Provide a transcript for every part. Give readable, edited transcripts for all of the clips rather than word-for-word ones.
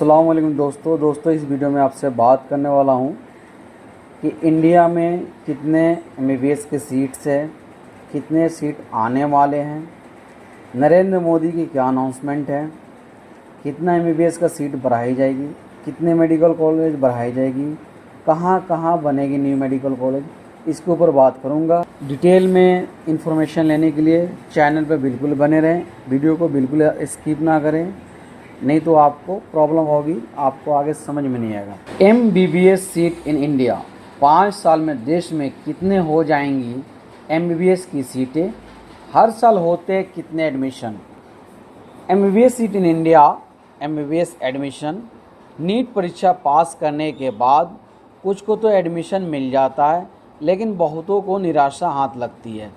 अस्सलाम वालेकुम दोस्तों इस वीडियो में आपसे बात करने वाला हूं कि इंडिया में कितने एमबीबीएस के सीट्स हैं, कितने सीट आने वाले हैं, नरेंद्र मोदी की क्या अनाउंसमेंट है, कितना एमबीबीएस का सीट बढ़ाई जाएगी, कितने मेडिकल कॉलेज बढ़ाई जाएगी, कहां कहां बनेगी न्यू मेडिकल कॉलेज, इसके ऊपर बात करूंगा। डिटेल में इंफॉर्मेशन लेने के लिए चैनल पर बिल्कुल बने रहें, वीडियो को बिल्कुल स्किप ना करें, नहीं तो आपको प्रॉब्लम होगी, आपको आगे समझ में नहीं आएगा। एमबीबीएस सीट इन इंडिया, 5 साल में देश में कितने हो जाएंगी एमबीबीएस की सीटें, हर साल होते कितने admission. MBBS seat in India, MBBS admission, NEET परीक्षा पास करने के बाद कुछ को तो एडमिशन मिल जाता है, लेकिन बहुतों को निराशा हाथ लगती है।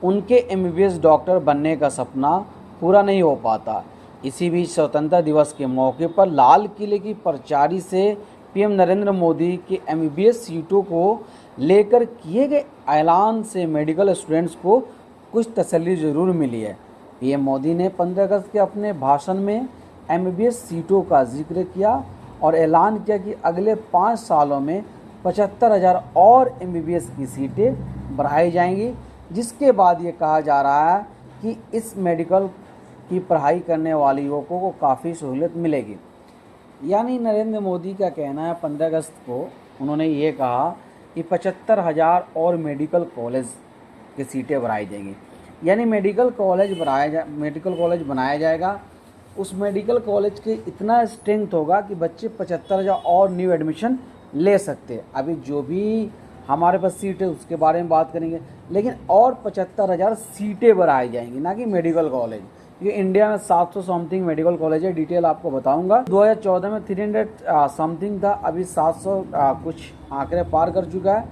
उनके एमबीबीएस डॉक्टर बनने का सपना पूरा नहीं हो पाता। इसी बीच स्वतंत्रता दिवस के मौके पर लाल किले की प्रचारी से पीएम नरेंद्र मोदी के एमबीबीएस सीटों को लेकर किए गए ऐलान से मेडिकल स्टूडेंट्स को कुछ तसल्ली ज़रूर मिली है। पीएम मोदी ने 15 अगस्त के अपने भाषण में एमबीबीएस सीटों का जिक्र किया और ऐलान किया कि अगले 5 सालों में 75,000 और एमबीबीएस की सीटें बढ़ाई जाएंगी, जिसके बाद ये कहा जा रहा है कि इस मेडिकल की पढ़ाई करने वाले युवकों को काफ़ी सहूलियत मिलेगी। यानी नरेंद्र मोदी का कहना है 15 अगस्त को उन्होंने ये कहा कि 75,000 और मेडिकल कॉलेज की सीटें बढ़ाई जाएंगी। यानी मेडिकल कॉलेज बनाया जाएगा। उस मेडिकल कॉलेज के इतना स्ट्रेंथ होगा कि बच्चे 75,000 और न्यू एडमिशन ले सकते हैं। अभी जो भी हमारे पास सीट है उसके बारे में बात करेंगे, लेकिन और 75,000 सीटें बढ़ाई जाएंगी, ना कि मेडिकल कॉलेज। ये इंडिया में 700 समथिंग मेडिकल कॉलेज है, डिटेल आपको बताऊंगा। 2014 में 300 समथिंग था, अभी 700 कुछ आंकड़े पार कर चुका है।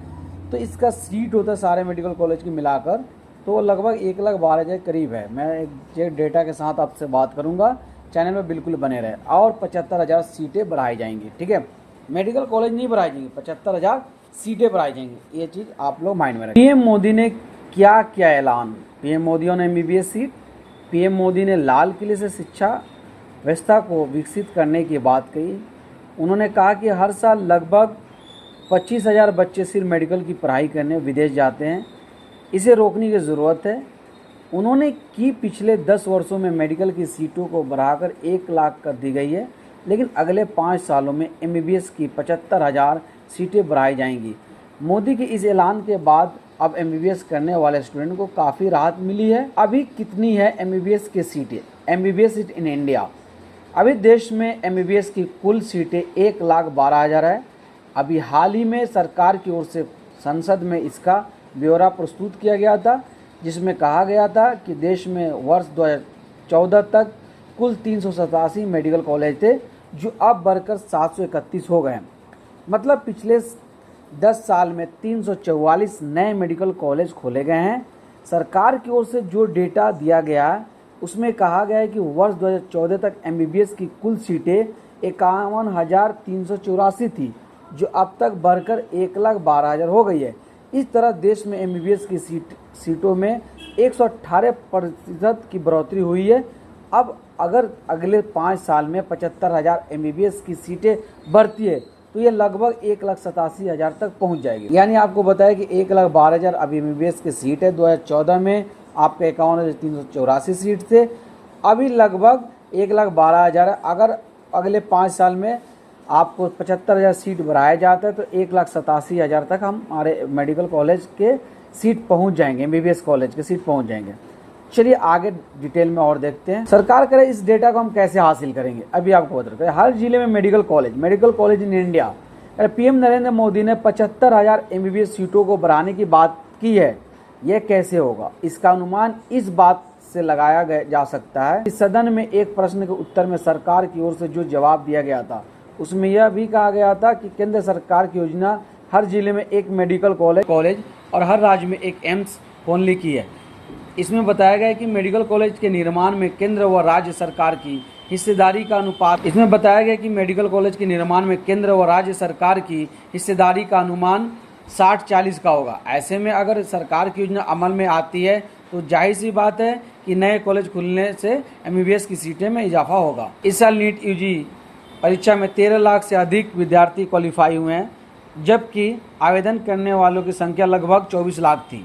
तो इसका सीट होता है सारे मेडिकल कॉलेज की मिलाकर तो लगभग 1,12,000 करीब है। मैं एक डेटा के साथ आपसे बात करूंगा, चैनल में बिल्कुल बने रहे। और 75,000 सीटें बढ़ाई जाएंगी, ठीक है। मेडिकल कॉलेज नहीं बढ़ाई जाएंगी, 75,000 सीटें बढ़ाई जाएंगी, ये चीज़ आप लोग माइंड में रखें। पीएम मोदी ने क्या किया ऐलान। पीएम मोदी ने एमबीबीएस सीट, पीएम मोदी ने लाल किले से शिक्षा व्यवस्था को विकसित करने की बात कही। उन्होंने कहा कि हर साल लगभग 25,000 बच्चे सिर्फ मेडिकल की पढ़ाई करने विदेश जाते हैं, इसे रोकने की ज़रूरत है। उन्होंने कि पिछले 10 वर्षों में मेडिकल की सीटों को बढ़ाकर 1 लाख कर दी गई है, लेकिन अगले 5 सालों में एमबीबीएस की 75,000 सीटें बढ़ाई जाएंगी। मोदी के इस ऐलान के बाद अब एमबीबीएस करने वाले स्टूडेंट को काफ़ी राहत मिली है। अभी कितनी है एमबीबीएस की सीटें, एमबीबीएस सीट इन इंडिया। अभी देश में एमबीबीएस की कुल सीटें 1,12,000 है। अभी हाल ही में सरकार की ओर से संसद में इसका ब्यौरा प्रस्तुत किया गया था, जिसमें कहा गया था कि देश में वर्ष 2014 तक कुल 387 मेडिकल कॉलेज थे, जो अब बढ़कर 731 हो गए हैं। मतलब पिछले 10 साल में 344 नए मेडिकल कॉलेज खोले गए हैं। सरकार की ओर से जो डेटा दिया गया है उसमें कहा गया है कि वर्ष 2014 तक एमबीबीएस की कुल सीटें 51,384 थी, जो अब तक बढ़कर 1,12,000 हो गई है। इस तरह देश में एमबीबीएस की सीटों में 118% की बढ़ोतरी हुई है। अब अगर अगले 5 साल में 75,000 एमबीबीएस की सीटें बढ़ती है तो ये लगभग 1,87,000 तक पहुंच जाएगी। यानी आपको बताया कि 1,12,000 अभी एमबीबीएस की सीट है। 2014 में आपके 51,384 सीट थे, अभी लगभग 1,12,000 है। अगर अगले 5 साल में आपको 75,000 सीट बढ़ाया जाता है तो 1,87,000 तक हमारे मेडिकल कॉलेज के सीट पहुंच जाएंगे, एमबीबीएस कॉलेज के सीट पहुंच जाएंगे। चलिए आगे डिटेल में और देखते हैं। सरकार करे इस डेटा को हम कैसे हासिल करेंगे, अभी आपको बता रहे हैं। हर जिले में medical college in India. PM Narendra Modi ने 75,000 एमबीबीएस सीटों को बढ़ाने की बात की है। यह कैसे होगा, इसका अनुमान इस बात से लगाया जा सकता है कि सदन में एक प्रश्न के उत्तर में सरकार की ओर से जो जवाब दिया गया था उसमें यह भी कहा गया था कि केंद्र सरकार की योजना हर जिले में एक मेडिकल कॉलेज और हर राज्य में एक एम्स खोलने की है। इसमें बताया गया है कि मेडिकल कॉलेज के निर्माण में केंद्र व राज्य सरकार की हिस्सेदारी का अनुपात 60-40 का होगा। ऐसे में अगर सरकार की योजना अमल में आती है तो जाहिर सी बात है कि नए कॉलेज खुलने से एमबीबीएस की सीटें में इजाफा होगा। इस साल नीट यूजी परीक्षा में 13 लाख से अधिक विद्यार्थी क्वालिफाई हुए हैं, जबकि आवेदन करने वालों की संख्या लगभग 24 लाख थी।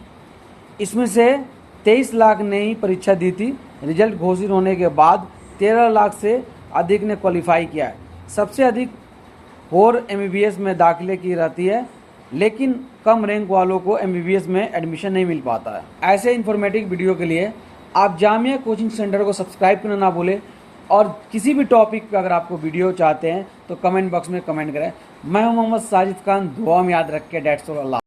इसमें से 23 लाख ने ही परीक्षा दी थी। रिजल्ट घोषित होने के बाद 13 लाख से अधिक ने क्वालिफाई किया है। सबसे अधिक 4 MBBS में दाखिले की रहती है, लेकिन कम रैंक वालों को MBBS में एडमिशन नहीं मिल पाता है। ऐसे इन्फॉर्मेटिव वीडियो के लिए आप जामिया कोचिंग सेंटर को सब्सक्राइब करना ना भूलें, और किसी भी टॉपिक पे अगर आपको वीडियो चाहते हैं तो कमेंट बॉक्स में कमेंट करें। मैं हूं मोहम्मद साजिद खान, दुआ में याद रख के। That's all. अल्लाह।